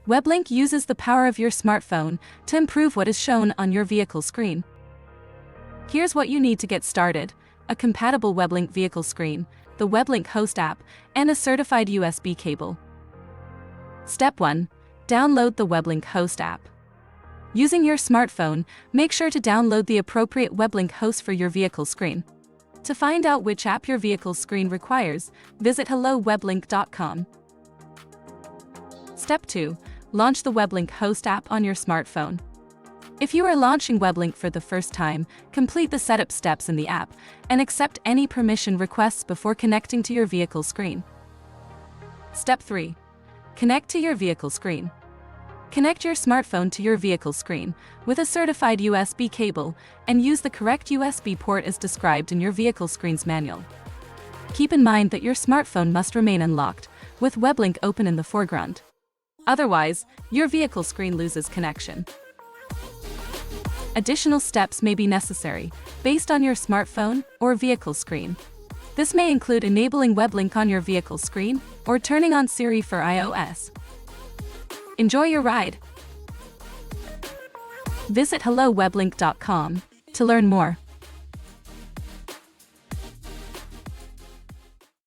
WebLink uses the power of your smartphone to improve what is shown on your vehicle screen. Here's what you need to get started: a compatible WebLink vehicle screen, the WebLink Host app, and a certified USB cable. Step 1. Download the WebLink Host app. Using your smartphone, make sure to download the appropriate WebLink host for your vehicle screen. To find out which app your vehicle screen requires, visit helloweblink.com. Step 2. Launch the WebLink Host app on your smartphone. If you are launching WebLink for the first time, complete the setup steps in the app and accept any permission requests before connecting to your vehicle screen. Step 3. Connect to your vehicle screen. Connect your smartphone to your vehicle screen with a certified USB cable and use the correct USB port as described in your vehicle screen's manual. Keep in mind that your smartphone must remain unlocked, with WebLink open in the foreground. Otherwise, your vehicle screen loses connection. Additional steps may be necessary, based on your smartphone or vehicle screen. This may include enabling WebLink on your vehicle screen or turning on Siri for iOS. Enjoy your ride! Visit helloweblink.com to learn more.